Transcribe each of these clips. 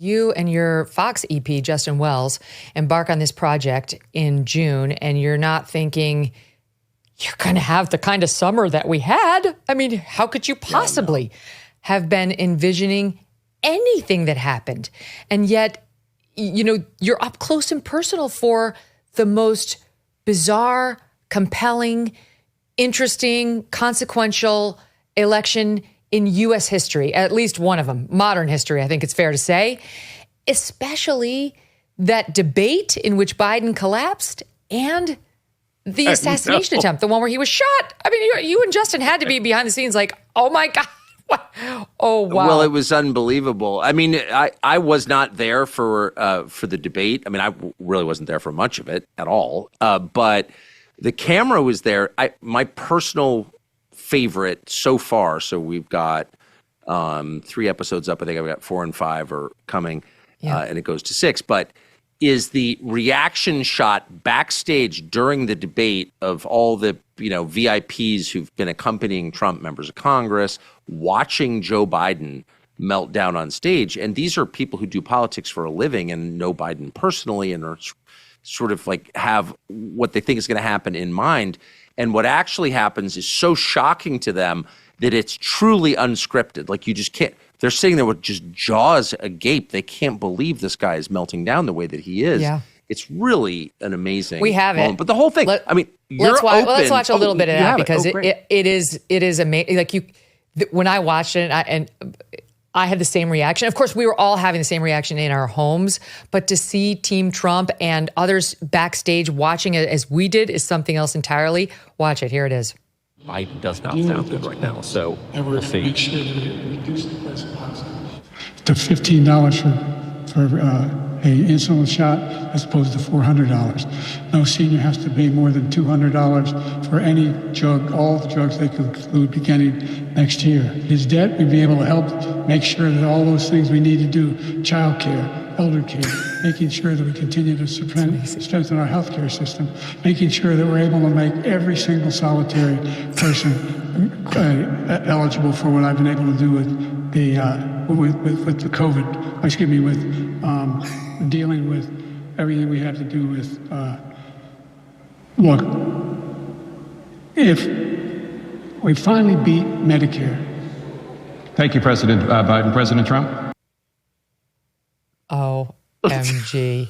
You and your Fox EP, Justin Wells, embark on this project in June, and you're not thinking you're going to have the kind of summer that we had. I mean, how could you possibly have been envisioning anything that happened? And yet, you know, you're up close and personal for the most bizarre, compelling, interesting, consequential election in U.S. history, at least one of them, modern history, I think it's fair to say, especially that debate in which Biden collapsed and the assassination attempt, the one where he was shot. I mean, you and Justin had to be behind the scenes like, oh my God. Oh, wow. Well, it was unbelievable. I mean, I was not there for the debate. I mean, I really wasn't there for much of it at all. But the camera was there. My personal favorite so far. So we've got 3 episodes up. I think I've got 4 and 5 are coming, and it goes to 6. But is the reaction shot backstage during the debate of all the VIPs who've been accompanying Trump, members of Congress, watching Joe Biden melt down on stage. And these are people who do politics for a living and know Biden personally and are sort of like have what they think is going to happen in mind. And what actually happens is so shocking to them that it's truly unscripted. Like you just can't, they're sitting there with just jaws agape. They can't believe this guy is melting down the way that he is. Yeah. It's really an amazing moment. But the whole thing, I mean, let's watch a little bit of that because it is amazing. Like when I watched it and I had the same reaction. Of course, we were all having the same reaction in our homes, but to see Team Trump and others backstage watching it as we did is something else entirely. Watch it. Here it is. Biden does not sound good right now, so we'll see. Make sure that it reduces the price of oxygen to $15 for a insulin shot as opposed to $400. No senior has to pay more than $200 for any drug, all the drugs they conclude beginning next year. His debt, we'd be able to help make sure that all those things we need to do, child care, elder care, making sure that we continue to strengthen our healthcare system, making sure that we're able to make every single solitary person eligible for what I've been able to do with the COVID, with dealing with everything we have to do with, look, if we finally beat Medicare. Thank you, President Biden. President Trump? OMG.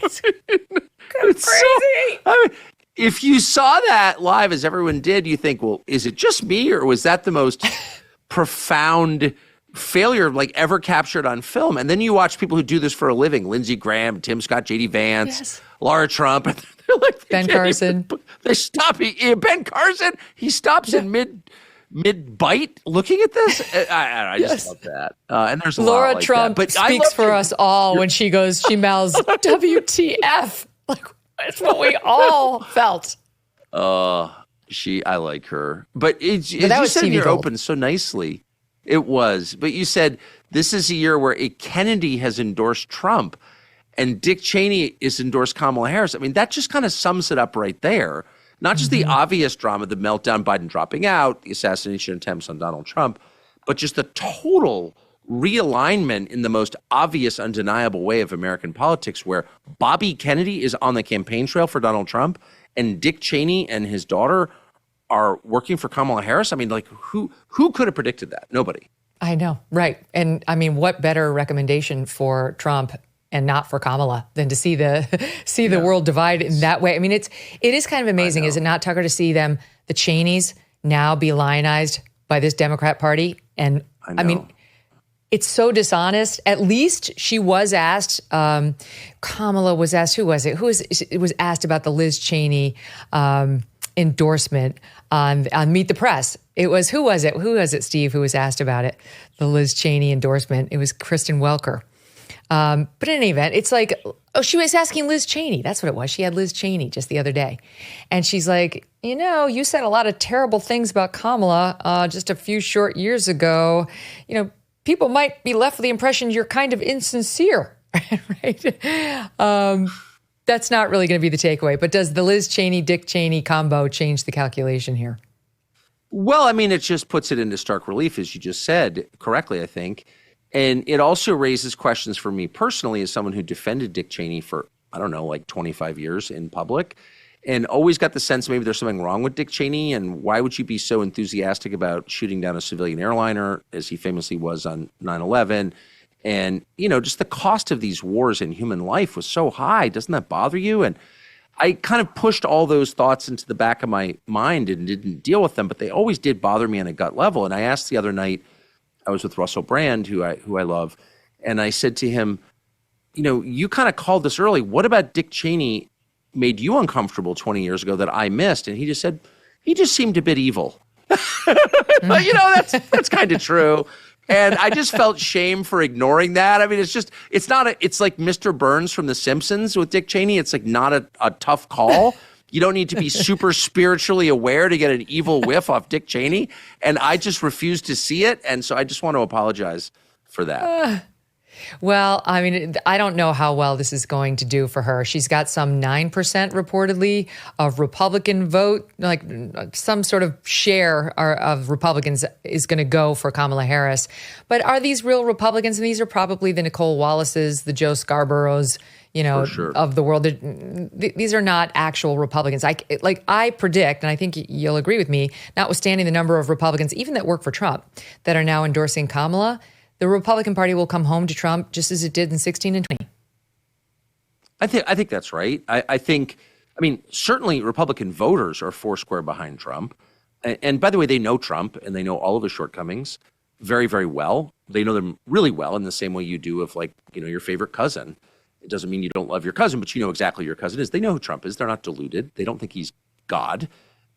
It's crazy. I mean, if you saw that live, as everyone did, you think, well, is it just me or was that the most profound failure like ever captured on film? And then you watch people who do this for a living, Lindsey Graham, Tim Scott, J.D. Vance, Laura Trump, and they're like, Ben Carson. They stop. Ben Carson, he stops in mid-bite looking at this. I just love that. And there's a Laura lot like Trump that. But speaks for us all when she mouths WTF. Like, it's what we all felt. I like her. But you said in your open so nicely. It was. But you said this is a year where a Kennedy has endorsed Trump and Dick Cheney has endorsed Kamala Harris. I mean, that just kind of sums it up right there. Not just the obvious drama, the meltdown, Biden dropping out, the assassination attempts on Donald Trump, but just the total realignment in the most obvious, undeniable way of American politics, where Bobby Kennedy is on the campaign trail for Donald Trump and Dick Cheney and his daughter are working for Kamala Harris. I mean, like, who could have predicted that? Nobody. I know, right. And I mean, what better recommendation for Trump and not for Kamala than to see the world divide in that way? I mean, it is kind of amazing, is it not, Tucker, to see the Cheneys now be lionized by this Democrat Party? And I mean, it's so dishonest. At least she was asked, Kamala was asked, who was it? It was asked about the Liz Cheney endorsement on Meet the Press. Who was it, Steve, who was asked about it? The Liz Cheney endorsement. It was Kristen Welker. But in any event, it's like, she was asking Liz Cheney. That's what it was. She had Liz Cheney just the other day. And she's like, you said a lot of terrible things about Kamala just a few short years ago. People might be left with the impression you're kind of insincere, right? That's not really going to be the takeaway. But does the Liz Cheney, Dick Cheney combo change the calculation here? Well, I mean, it just puts it into stark relief, as you just said correctly, I think. And it also raises questions for me personally as someone who defended Dick Cheney for, I don't know, like 25 years in public, and always got the sense maybe there's something wrong with Dick Cheney. And why would you be so enthusiastic about shooting down a civilian airliner, as he famously was on 9/11? And, just the cost of these wars in human life was so high. Doesn't that bother you? And I kind of pushed all those thoughts into the back of my mind and didn't deal with them, but they always did bother me on a gut level. And I asked the other night, I was with Russell Brand, who I love, and I said to him, you kind of called this early. What about Dick Cheney made you uncomfortable 20 years ago that I missed? And he just said, he just seemed a bit evil. But, that's kind of true. And I just felt shame for ignoring that. I mean, it's like Mr. Burns from The Simpsons with Dick Cheney. It's like not a tough call. You don't need to be super spiritually aware to get an evil whiff off Dick Cheney. And I just refuse to see it. And so I just want to apologize for that. Well, I mean, I don't know how well this is going to do for her. She's got some 9% reportedly of Republican vote, like some sort of share of Republicans is going to go for Kamala Harris. But are these real Republicans? And these are probably the Nicole Wallaces, the Joe Scarboroughs, sure, of the world. These are not actual Republicans. I predict, and I think you'll agree with me, notwithstanding the number of Republicans, even that work for Trump, that are now endorsing Kamala, the Republican Party will come home to Trump just as it did in 16 and 20. I think that's right. I mean, certainly Republican voters are foursquare behind Trump. And by the way, they know Trump and they know all of his shortcomings very, very well. They know them really well in the same way you do of your favorite cousin. It doesn't mean you don't love your cousin, but you know exactly who your cousin is. They know who Trump is. They're not deluded. They don't think he's God.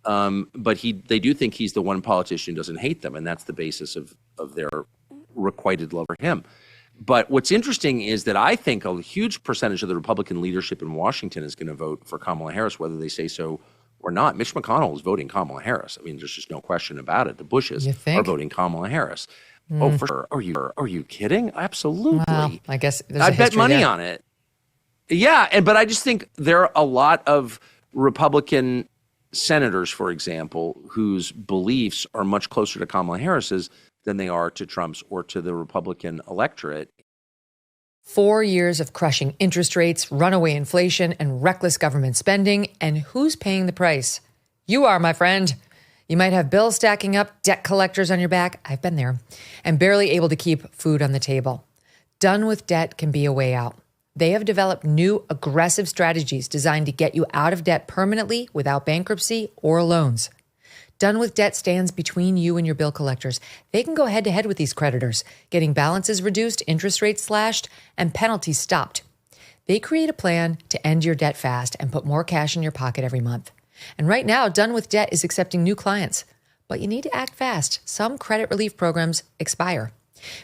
But they do think he's the one politician who doesn't hate them. And that's the basis of their requited love for him. But what's interesting is that I think a huge percentage of the Republican leadership in Washington is going to vote for Kamala Harris, whether they say so or not. Mitch McConnell is voting Kamala Harris. I mean, there's just no question about it. The Bushes are voting Kamala Harris. Oh, for sure. Are you kidding? Absolutely. Well, I guess I bet money on it. Yeah, but I just think there are a lot of Republican senators, for example, whose beliefs are much closer to Kamala Harris's than they are to Trump's or to the Republican electorate. 4 years of crushing interest rates, runaway inflation, and reckless government spending. And who's paying the price? You are, my friend. You might have bills stacking up, debt collectors on your back. I've been there. And barely able to keep food on the table. Done with Debt can be a way out. They have developed new aggressive strategies designed to get you out of debt permanently without bankruptcy or loans. Done with Debt stands between you and your bill collectors. They can go head to head with these creditors, getting balances reduced, interest rates slashed, and penalties stopped. They create a plan to end your debt fast and put more cash in your pocket every month. And right now, Done with Debt is accepting new clients. But you need to act fast. Some credit relief programs expire.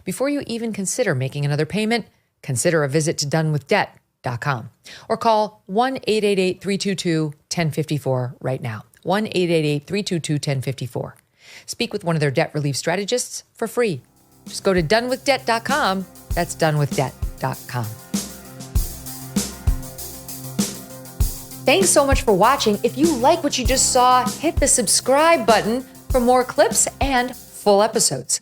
Before you even consider making another payment, consider a visit to donewithdebt.com or call 1-888-322-1054 right now. 1-888-322-1054. Speak with one of their debt relief strategists for free. Just go to donewithdebt.com. That's donewithdebt.com. Thanks so much for watching. If you like what you just saw, hit the subscribe button for more clips and full episodes.